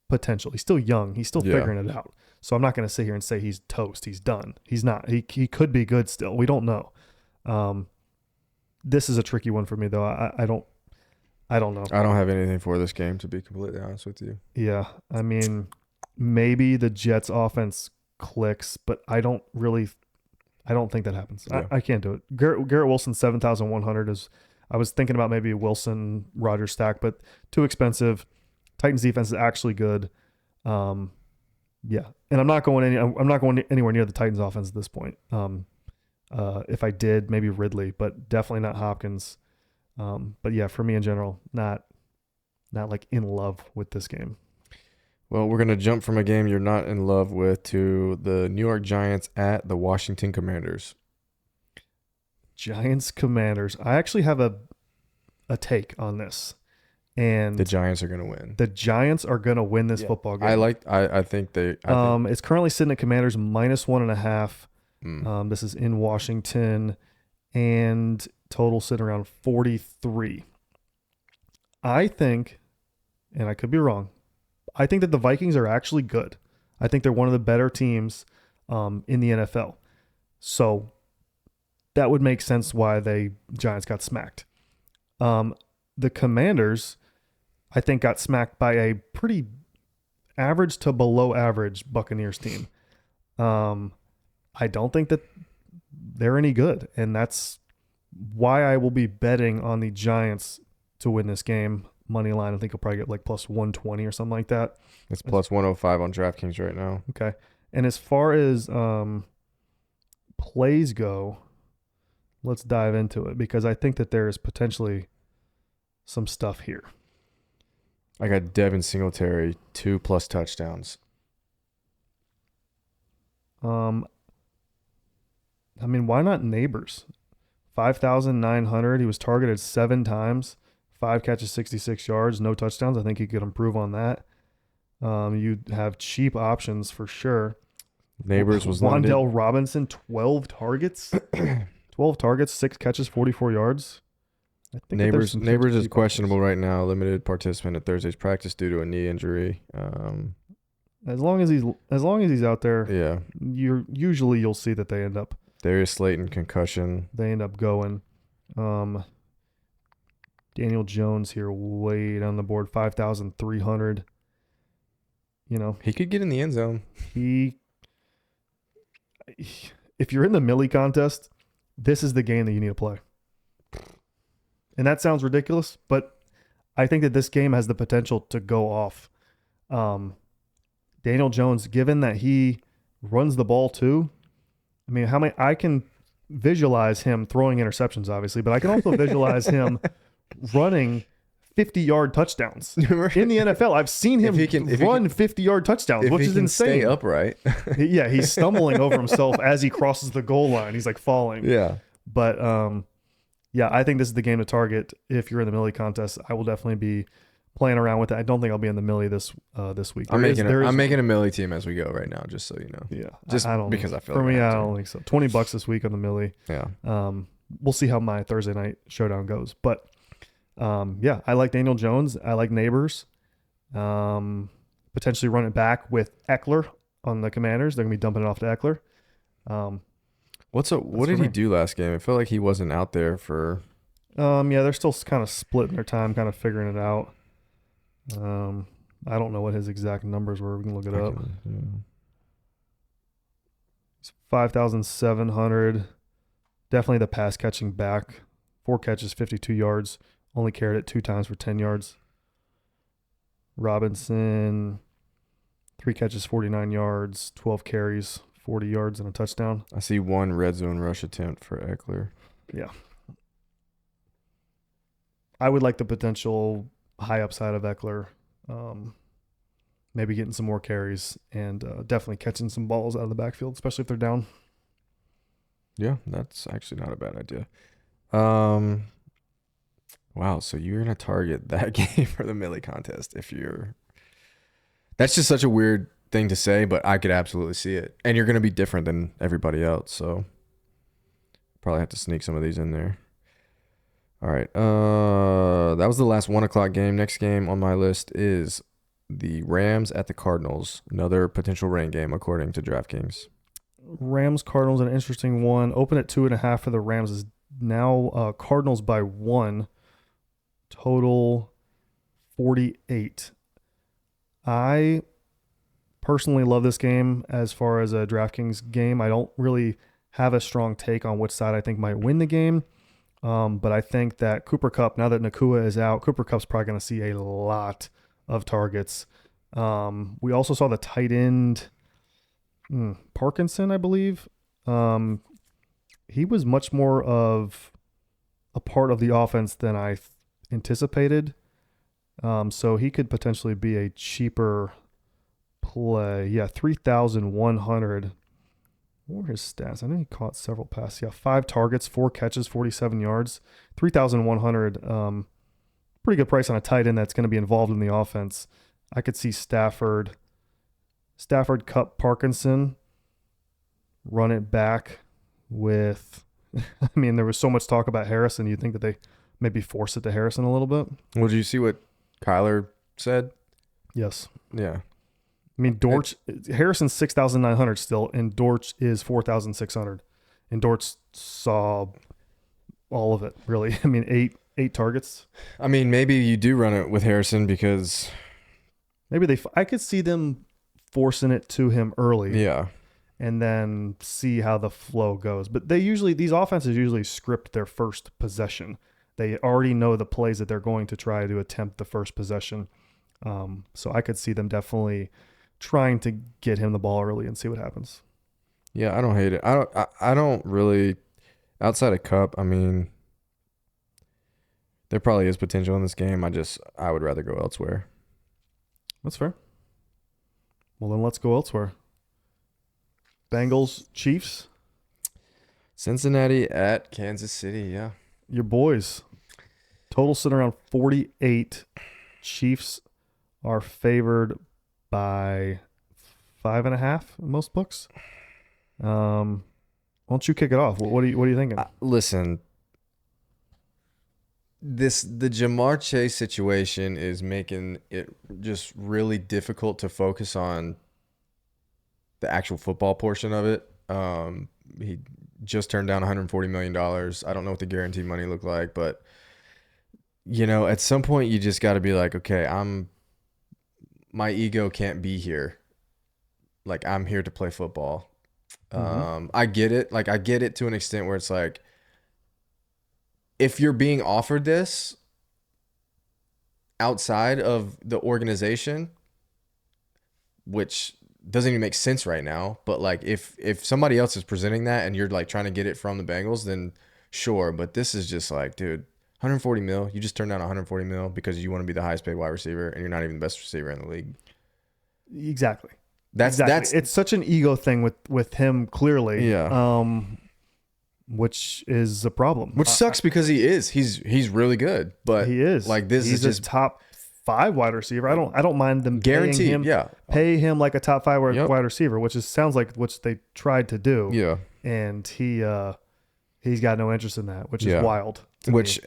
potential. He's still young. He's still figuring it out. So I'm not going to sit here and say he's toast. He's done. He's not. He could be good still. We don't know. This is a tricky one for me, though. I don't know.
I don't have anything for this game, to be completely honest with you.
Yeah. I mean, maybe the Jets offense clicks, but I don't think that happens. Yeah. I can't do it. Garrett Wilson, 7,100 is, I was thinking about maybe a Wilson Rodgers stack, but too expensive. Titans defense is actually good. Yeah. And I'm not going anywhere near the Titans offense at this point. If I did, maybe Ridley, but definitely not Hopkins. But yeah, for me in general, not like in love with this game.
Well, we're going to jump from a game you're not in love with to the New York Giants at the Washington Commanders.
Giants Commanders. I actually have a take on this. And
the Giants are going to win.
The Giants are going to win this football game.
I think they
it's currently sitting at Commanders -1.5. This is in Washington, and total sitting around 43. I think, and I could be wrong, I think that the Vikings are actually good. I think they're one of the better teams in the NFL. So that would make sense why Giants got smacked. The Commanders, I think, got smacked by a pretty average to below average Buccaneers team. I don't think that they're any good, and that's why I will be betting on the Giants to win this game. Money line, I think he'll probably get like plus 120 or something like that.
It's plus 105 on DraftKings right now.
Okay. And as far as plays go, let's dive into it because I think that there is potentially some stuff here.
I got Devin Singletary 2+ touchdowns.
I mean, why not Neighbors? 5,900. He was targeted 7 times. 5 catches, 66 yards, no touchdowns. I think he could improve on that. You have cheap options for sure.
Neighbors was
Wan'Dale Robinson, 12 targets. 12 targets, 6 catches, 44 yards.
I think Neighbors is questionable right now. Limited participant at Thursday's practice due to a knee injury.
As long as he's out there,
yeah,
you'll see that they end up.
Darius Slayton concussion.
They end up going. Daniel Jones here way down the board, 5,300.
He could get in the end zone.
If you're in the Millie contest, this is the game that you need to play. And that sounds ridiculous, but I think that this game has the potential to go off. Daniel Jones, given that he runs the ball too, I mean, I can visualize him throwing interceptions, obviously, but I can also visualize him running 50-yard touchdowns in the NFL. I've seen him run 50-yard touchdowns, which is insane.
Stay upright.
Yeah, he's stumbling over himself as he crosses the goal line. He's like falling.
Yeah.
But yeah, I think this is the game to target if you're in the Millie contest. I will definitely be playing around with it. I don't think I'll be in the Millie this week.
I'm making a Millie team as we go right now, just so you know.
Yeah.
Just because I feel
for me, I don't think so. $20 this week on the Millie.
Yeah.
We'll see how my Thursday night showdown goes. But yeah, I like Daniel Jones. I like Neighbors. Potentially run it back with Eckler on the Commanders. They're gonna be dumping it off to Eckler.
What did he do last game? It felt like he wasn't out there for.
Yeah, they're still kind of splitting their time, kind of figuring it out. I don't know what his exact numbers were. We can look it up. It's 5,700. Definitely the pass catching back. 4 catches, 52 yards. Only carried it 2 times for 10 yards. Robinson, 3 catches, 49 yards, 12 carries, 40 yards, and a touchdown.
I see 1 red zone rush attempt for Eckler.
Yeah. I would like the potential high upside of Eckler. Maybe getting some more carries and definitely catching some balls out of the backfield, especially if they're down.
Yeah, that's actually not a bad idea. Wow, so you're gonna target that game for the Millie contest that's just such a weird thing to say, but I could absolutely see it. And you're gonna be different than everybody else, so probably have to sneak some of these in there. All right. That was the last 1:00 game. Next game on my list is the Rams at the Cardinals. Another potential rain game according to DraftKings.
Rams Cardinals, an interesting one. Open at 2.5 for the Rams, is now Cardinals by 1. Total 48. I personally love this game as far as a DraftKings game. I don't really have a strong take on which side I think might win the game. But I think that Cooper Kupp, now that Nakua is out, Cooper Kupp's probably going to see a lot of targets. We also saw the tight end, Parkinson, I believe. He was much more of a part of the offense than I anticipated. So he could potentially be a cheaper play. Yeah, 3,100. What were his stats? I know he caught several passes. Yeah, 5 targets, 4 catches, 47 yards, 3,100. Pretty good price on a tight end that's going to be involved in the offense. I could see Stafford, Kupp, Parkinson, run it back with. I mean, there was so much talk about Harrison. You think that they maybe force it to Harrison a little bit?
Well, did you see what Kyler said?
Yes.
Yeah.
I mean, Dortch, Harrison's 6,900 still, and Dortch is 4,600. And Dortch saw all of it, really. I mean, eight targets.
I mean, maybe you do run it with Harrison because
maybe I could see them forcing it to him early.
Yeah.
And then see how the flow goes. But these offenses usually script their first possession. They already know the plays that they're going to try to attempt the first possession. So I could see them definitely trying to get him the ball early and see what happens.
Yeah, I don't hate it. I don't really, outside of Kupp, I mean, there probably is potential in this game. I would rather go elsewhere.
That's fair. Well, then let's go elsewhere. Bengals, Chiefs.
Cincinnati at Kansas City, yeah.
Your boys. Total sitting around 48. Chiefs are favored by 5.5 in most books. Why don't you kick it off? What are you thinking?
Listen, the Jamar Chase situation is making it just really difficult to focus on the actual football portion of it. He just turned down $140 million. I don't know what the guarantee money looked like, but at some point you just got to be like, okay, my ego can't be here. Like, I'm here to play football. I get it. Like, I get it to an extent where it's like, if you're being offered this outside of the organization, which doesn't even make sense right now, but like if somebody else is presenting that and you're like trying to get it from the Bengals, then sure. But this is just like, dude, 140 mil. You just turned down 140 mil because you want to be the highest paid wide receiver and you're not even the best receiver in the league.
Exactly.
That's
it's such an ego thing with him clearly.
Yeah.
Which is a problem.
Which sucks because he's really good, but
he is
like this
he's
is just
a top 5 wide receiver. I don't mind them
guaranteed.
Pay him like a top 5 wide receiver, which sounds like what they tried to do.
Yeah.
And he's got no interest in that, which is wild.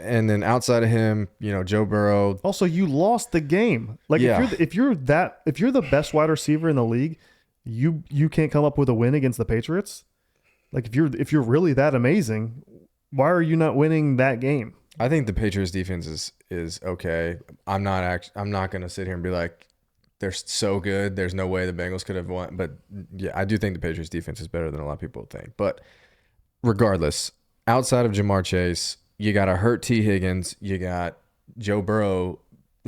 And then outside of him, Joe Burrow.
Also, you lost the game. Like if you're the best wide receiver in the league, you can't come up with a win against the Patriots. Like if you're really that amazing, why are you not winning that game?
I think the Patriots defense is okay. I'm not going to sit here and be like they're so good. There's no way the Bengals could have won, but yeah, I do think the Patriots defense is better than a lot of people think. But regardless, outside of Jamar Chase, you got a hurt T. Higgins, you got Joe Burrow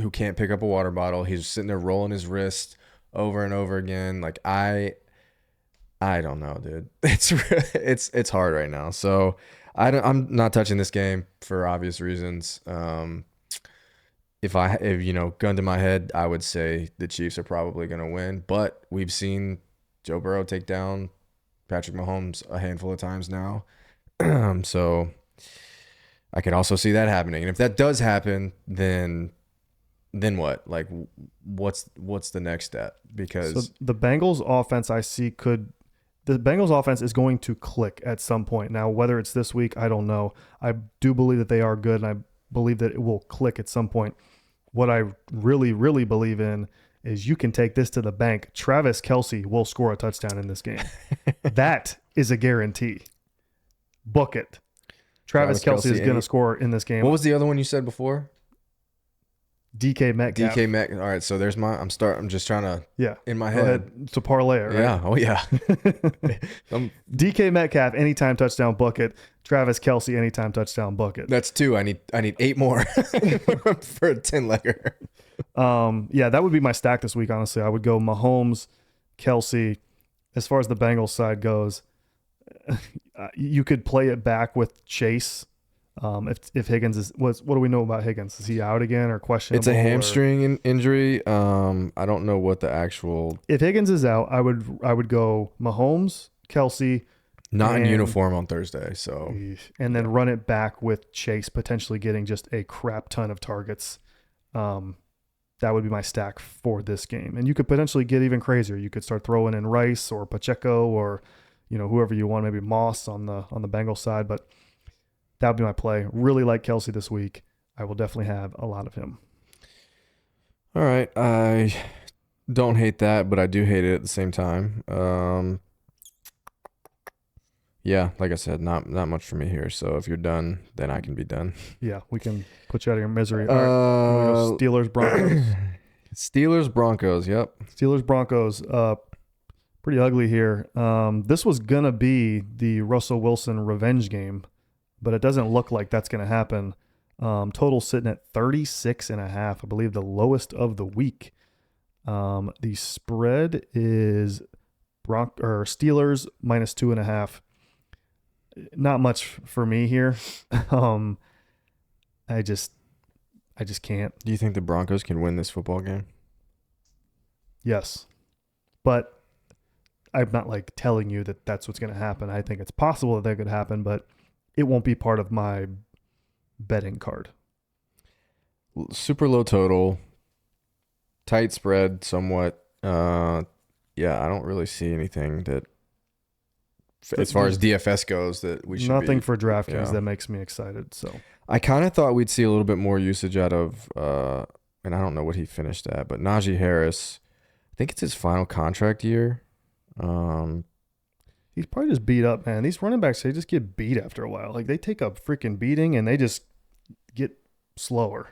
who can't pick up a water bottle. He's sitting there rolling his wrist over and over again. Like I don't know, dude. It's hard right now. So I'm not touching this game for obvious reasons. If gun to my head, I would say the Chiefs are probably going to win. But we've seen Joe Burrow take down Patrick Mahomes a handful of times now. So I could also see that happening. And if that does happen, then what? Like, what's the next step? Because
the Bengals offense the Bengals offense is going to click at some point. Now, whether it's this week, I don't know. I do believe that they are good, and I believe that it will click at some point. What I really, really believe in is you can take this to the bank. Travis Kelce will score a touchdown in this game. That is a guarantee. Book it. Travis Kelce is going to score in this game.
What was the other one you said before?
DK Metcalf.
All right, so there's I'm just trying to in my head
to parlay it, right?
Yeah. Oh yeah.
DK Metcalf anytime touchdown bucket. Travis Kelce anytime touchdown bucket.
That's 2. I need 8 more for a 10-legger.
Yeah, that would be my stack this week. Honestly, I would go Mahomes, Kelce. As far as the Bengals side goes, you could play it back with Chase. If Higgins is what do we know about Higgins? Is he out again or questionable?
It's a hamstring injury. I don't know what the actual.
If Higgins is out, I would go Mahomes, Kelce,
not in uniform on Thursday. So
and then run it back with Chase potentially getting just a crap ton of targets. That would be my stack for this game, and you could potentially get even crazier. You could start throwing in Rice or Pacheco or whoever you want, maybe Moss on the Bengals side, but. That would be my play. Really like Kelce this week. I will definitely have a lot of him.
All right. I don't hate that, but I do hate it at the same time. Yeah, like I said, not much for me here. So if you're done, then I can be done.
Yeah, we can put you out of your misery. All right. Steelers, Broncos.
Steelers, Broncos. Yep.
Steelers, Broncos. Pretty ugly here. This was going to be the Russell Wilson revenge game. But it doesn't look like that's going to happen. Total sitting at 36.5. I believe the lowest of the week. The spread is Steelers minus 2.5. Not much for me here. I just can't.
Do you think the Broncos can win this football game?
Yes, but I'm not like telling you that that's what's going to happen. I think it's possible that could happen, but. It won't be part of my betting card.
Super low total, tight spread somewhat. Yeah, I don't really see anything that, as far as DFS goes, that we should
nothing for DraftKings that makes me excited. So
I kind of thought we'd see a little bit more usage out of, and I don't know what he finished at, but Najee Harris. I think it's his final contract year.
He's probably just beat up, man. These running backs, they just get beat after a while. Like, they take a freaking beating, and they just get slower.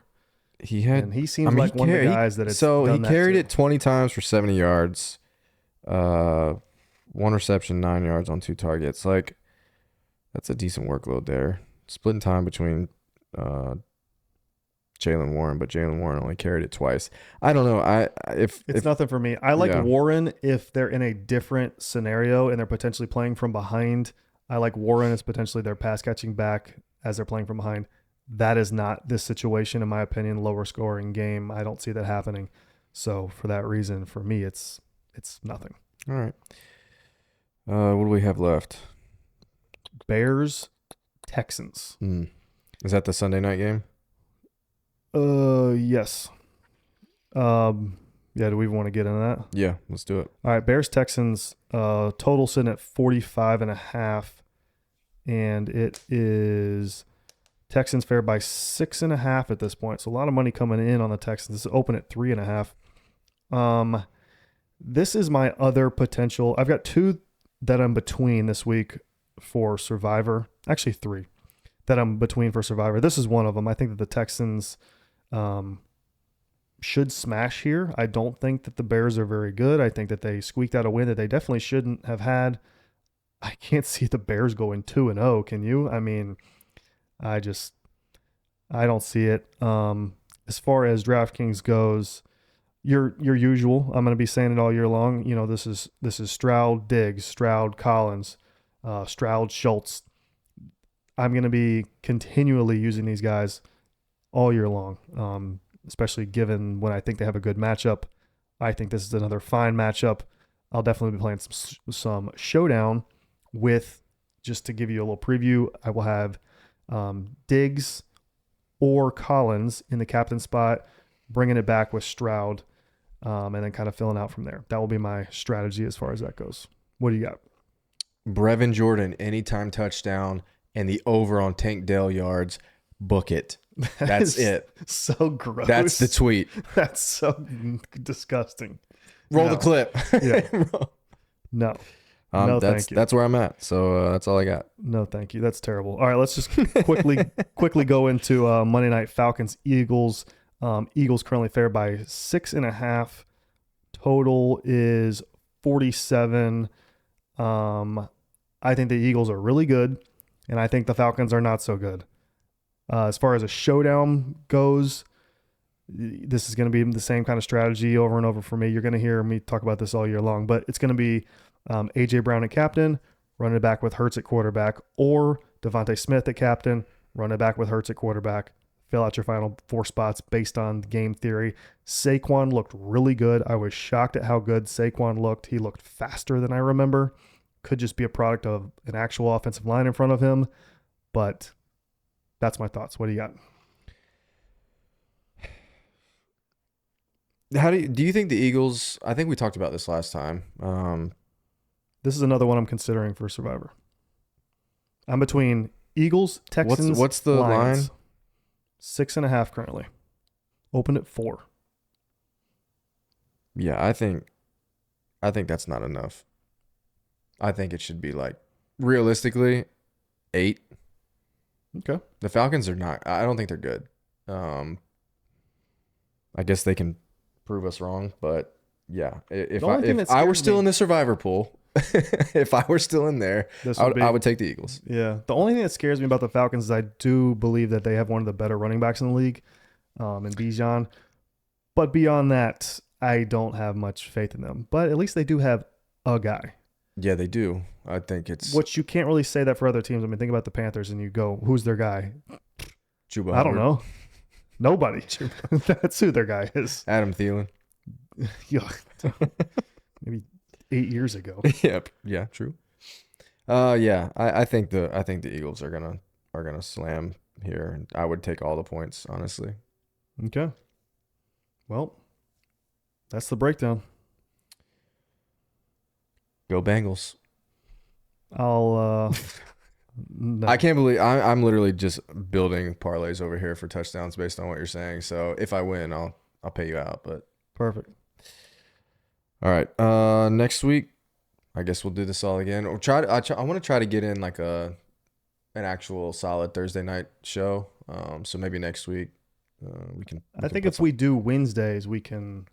He seems like one of the guys that it's
so he carried it 20 times for 70 yards, 1 reception, 9 yards on 2 targets. Like, that's a decent workload there. Splitting time between Jaylen Warren, but Jaylen Warren only carried it twice. I don't know. It's
nothing for me. I like Warren if they're in a different scenario and they're potentially playing from behind. I like Warren as potentially their pass catching back as they're playing from behind. That is not this situation, in my opinion. Lower scoring game. I don't see that happening. So for that reason, for me, it's nothing.
All right. What do we have left?
Bears, Texans.
Is that the Sunday night game?
Yes. Yeah, do we even want to get into that?
Yeah, let's do it.
All right, Bears, Texans, total sitting at 45.5. And it is Texans favored by 6.5 at this point. So a lot of money coming in on the Texans. This is open at 3.5. This is my other potential. I've got two that I'm between this week for Survivor. Actually, three that I'm between for Survivor. This is one of them. I think that the Texans should smash here. I don't think that the Bears are very good. I think that they squeaked out a win that they definitely shouldn't have had. I can't see the Bears going 2-0. Can you? I mean, I don't see it. As far as DraftKings goes, your usual. I'm going to be saying it all year long. You know, this is Stroud, Diggs, Stroud, Collins, Stroud, Schultz. I'm going to be continually using these guys all year long, especially given when I think they have a good matchup. I think this is another fine matchup. I'll definitely be playing some showdown with, just to give you a little preview, I will have Diggs or Collins in the captain spot, bringing it back with Stroud, and then kind of filling out from there. That will be my strategy as far as that goes. What do you got?
Brevin Jordan, anytime touchdown, and the over on Tank Dell yards. Book it. That's it.
So gross.
That's the tweet.
That's so disgusting.
Roll the clip.
Yeah. No. No, thank you.
That's where I'm at. So that's all I got.
No, thank you. That's terrible. All right, let's just quickly go into Monday Night Falcons Eagles. Eagles currently favored by 6.5. Total is 47. I think the Eagles are really good, and I think the Falcons are not so good. As far as a showdown goes, this is going to be the same kind of strategy over and over for me. You're going to hear me talk about this all year long, but it's going to be A.J. Brown at captain, running it back with Hurts at quarterback, or Devontae Smith at captain, run it back with Hurts at quarterback. Fill out your final four spots based on game theory. Saquon looked really good. I was shocked at how good Saquon looked. He looked faster than I remember. Could just be a product of an actual offensive line in front of him, but that's my thoughts. What do you got?
Do you think the Eagles, I think we talked about this last time.
This is another one I'm considering for Survivor. I'm between Eagles, Texans,
what's the
Lions.
line?
6.5 currently. Opened at 4.
Yeah, I think that's not enough. I think it should be like, realistically, 8.
Okay.
The Falcons are not. I don't think they're good. I guess they can prove us wrong, but yeah, if I were still in the Survivor pool, if I were still in there, I would take the Eagles.
Yeah. The only thing that scares me about the Falcons is I do believe that they have one of the better running backs in the league, in Bijan. But beyond that, I don't have much faith in them. But at least they do have a guy.
Yeah, they do. I think it's...
Which you can't really say that for other teams. I mean, think about the Panthers and you go, who's their guy?
Chuba
I don't know. Nobody. That's who their guy is.
Adam Thielen.
Maybe 8 years ago.
Yep. Yeah, true. Yeah, I think the Eagles are gonna slam here. I would take all the points, honestly.
Okay. Well, that's the breakdown.
Go Bengals.
No.
I can't believe I'm literally just building parlays over here for touchdowns based on what you're saying. So if I win, I'll pay you out. But
perfect.
All right. Next week, I guess we'll do this all again. Or I want to try to get in like an actual solid Thursday night show. So maybe next week we can.
I think if we do Wednesdays, we could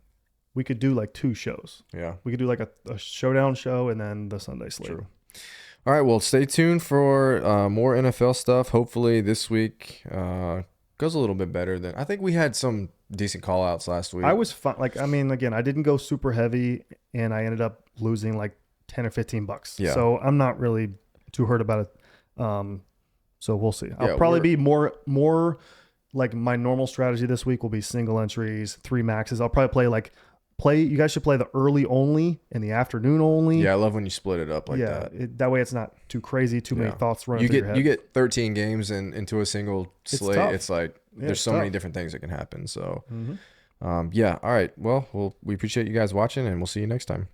do like 2 shows.
Yeah.
We could do like a showdown show and then the Sunday slate.
True. All right. Well, stay tuned for more NFL stuff. Hopefully this week goes a little bit better than I think we had some decent call outs last week.
I was fine. Again, I didn't go super heavy and I ended up losing like $10 or $15.
Yeah.
So I'm not really too hurt about it. So we'll see.
Yeah,
I'll probably be more like my normal strategy this week will be single entries, 3 maxes. I'll probably play. You guys should play the early only and the afternoon only.
Yeah, I love when you split it up like that.
That way it's not too crazy, too many thoughts running through your head.
You get 13 games into a single slate.
Tough.
It's like there's so many different things that can happen. So,
Mm-hmm.
all right. Well, we appreciate you guys watching, and we'll see you next time.